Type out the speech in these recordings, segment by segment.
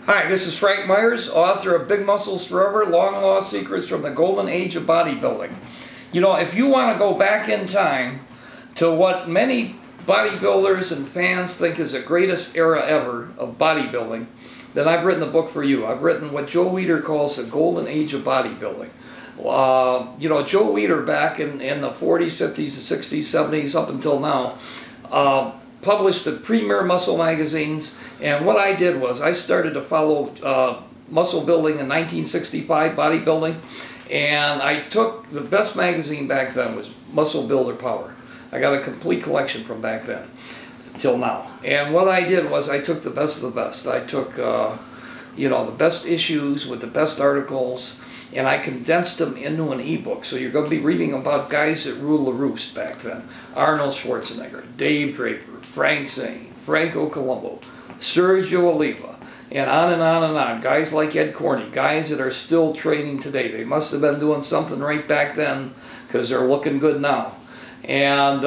Hi, this is Frank Myers, author of Big Muscles Forever, Long Lost Secrets from the Golden Age of Bodybuilding. You know, if you want to go back in time to what many bodybuilders and fans think is the greatest era ever of bodybuilding, then I've written a book for you. I've written what Joe Weider calls the Golden Age of Bodybuilding. You know, Joe Weider back in the 40s, 50s, 60s, 70s, up until now, published the premier muscle magazines, and what I did was I started to follow muscle building in 1965, bodybuilding, and I took the best magazine back then was Muscle Builder Power. I got a complete collection from back then till now, and what I did was I took the best of the best. I took you know, the best issues with the best articles, and I condensed them into an ebook. So you're going to be reading about guys that ruled the roost back then. Arnold Schwarzenegger, Dave Draper, Frank Zane, Franco Columbu, Sergio Oliva, and on and on and on. Guys like Ed Corney, guys that are still training today. They must have been doing something right back then because they're looking good now. And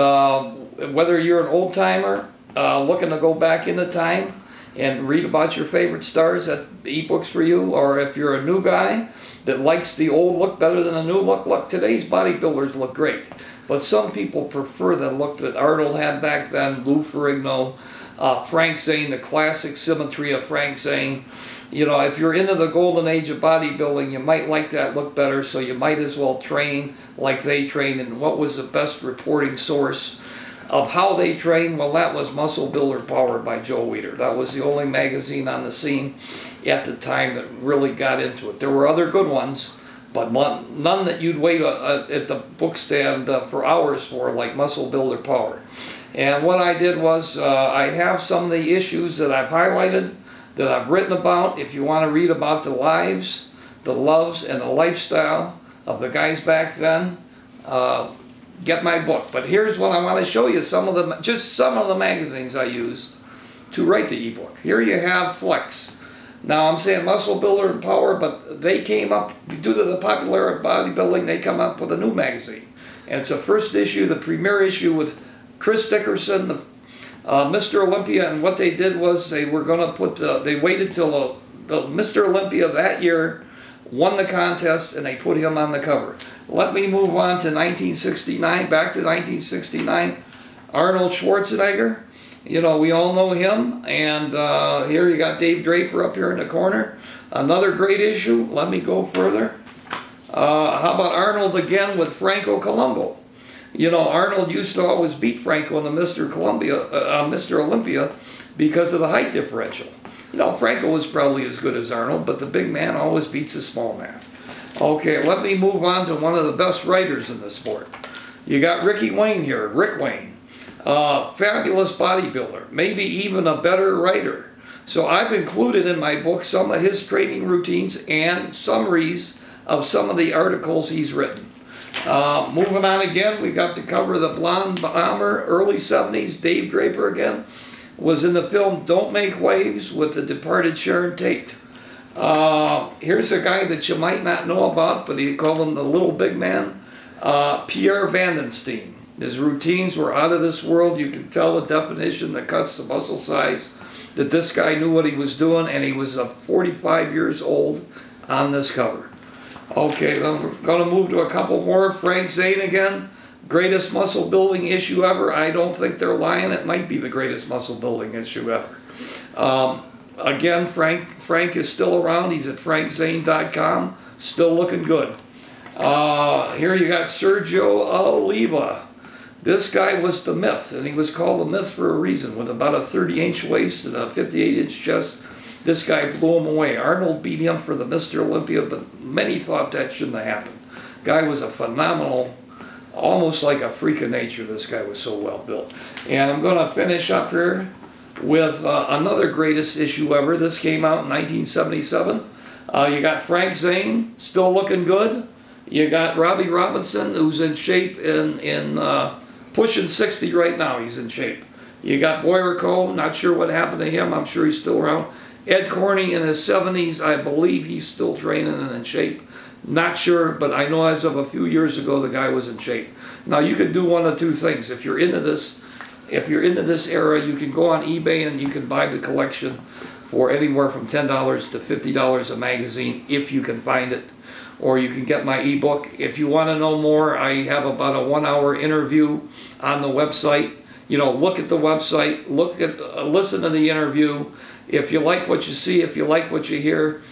whether you're an old timer looking to go back into time and read about your favorite stars, that the ebook's for you, or if you're a new guy that likes the old look better than the new look. Look, today's bodybuilders look great, but some people prefer the look that Arnold had back then, Lou Ferrigno, Frank Zane, the classic symmetry of Frank Zane. You know, if you're into the golden age of bodybuilding, you might like that look better, so you might as well train like they trained. And what was the best reporting source of how they train? Well, that was Muscle Builder Power by Joe Weider. That was the only magazine on the scene at the time that really got into it. There were other good ones, but none that you'd wait at the book stand for hours for, like Muscle Builder Power. And what I did was I have some of the issues that I've highlighted, that I've written about. If you want to read about the lives, the loves, and the lifestyle of the guys back then, get my book. But here's what I want to show you, just some of the magazines I used to write the ebook. Here you have Flex. Now I'm saying Muscle Builder and Power, but they came up, due to the popularity of bodybuilding, they come up with a new magazine. And it's a first issue, the premier issue, with Chris Dickerson, Mr. Olympia, and what they did was they were going to put, they waited till the Mr. Olympia that year won the contest, and they put him on the cover. Let me move on to 1969, back to 1969, Arnold Schwarzenegger. You know, we all know him, and here you got Dave Draper up here in the corner. Another great issue. Let me go further. How about Arnold again with Franco Columbu? You know, Arnold used to always beat Franco in the Mr. Olympia because of the height differential. You know, Franco was probably as good as Arnold, but the big man always beats the small man. Okay, let me move on to one of the best writers in the sport. You got Ricky Wayne here, Rick Wayne. Fabulous bodybuilder, maybe even a better writer. So I've included in my book some of his training routines and summaries of some of the articles he's written. Moving on again, we got the cover of the Blonde Bomber, early 70s, Dave Draper again, was in the film Don't Make Waves with the departed Sharon Tate. Here's a guy that you might not know about, but he called him the Little Big Man, Pierre Vandenstein. His routines were out of this world. You can tell the definition, the cuts, the muscle size, that this guy knew what he was doing, and he was 45 years old on this cover. Okay, then we're going to move to a couple more. Frank Zane again, greatest muscle building issue ever. I don't think they're lying. It might be the greatest muscle building issue ever. Again, Frank is still around. He's at frankzane.com, still looking good. Here you got Sergio Oliva. This guy was the myth, and he was called the myth for a reason. With about a 30-inch waist and a 58-inch chest, this guy blew him away. Arnold beat him for the Mr. Olympia, but many thought that shouldn't have happened. Guy was a phenomenal, almost like a freak of nature. This guy was so well built. And I'm going to finish up here with another greatest issue ever. This came out in 1977. You got Frank Zane, still looking good. You got Robbie Robinson, who's in shape, pushing 60 right now. He's in shape. You got Boyrico, not sure what happened to him. I'm sure he's still around. Ed Corney in his 70s, I believe he's still training and in shape. Not sure, but I know as of a few years ago, the guy was in shape. Now, you can do one of two things. If you're into this era, you can go on eBay and you can buy the collection for anywhere from $10 to $50 a magazine if you can find it. Or you can get my ebook. If you want to know more, I have about a 1-hour interview on the website. You know, look at the website, listen to the interview. If you like what you see, if you like what you hear,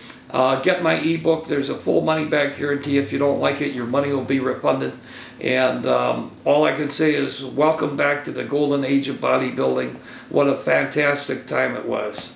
get my ebook. There's a full money back guarantee. If you don't like it, your money will be refunded. And all I can say is welcome back to the golden age of bodybuilding. What a fantastic time it was.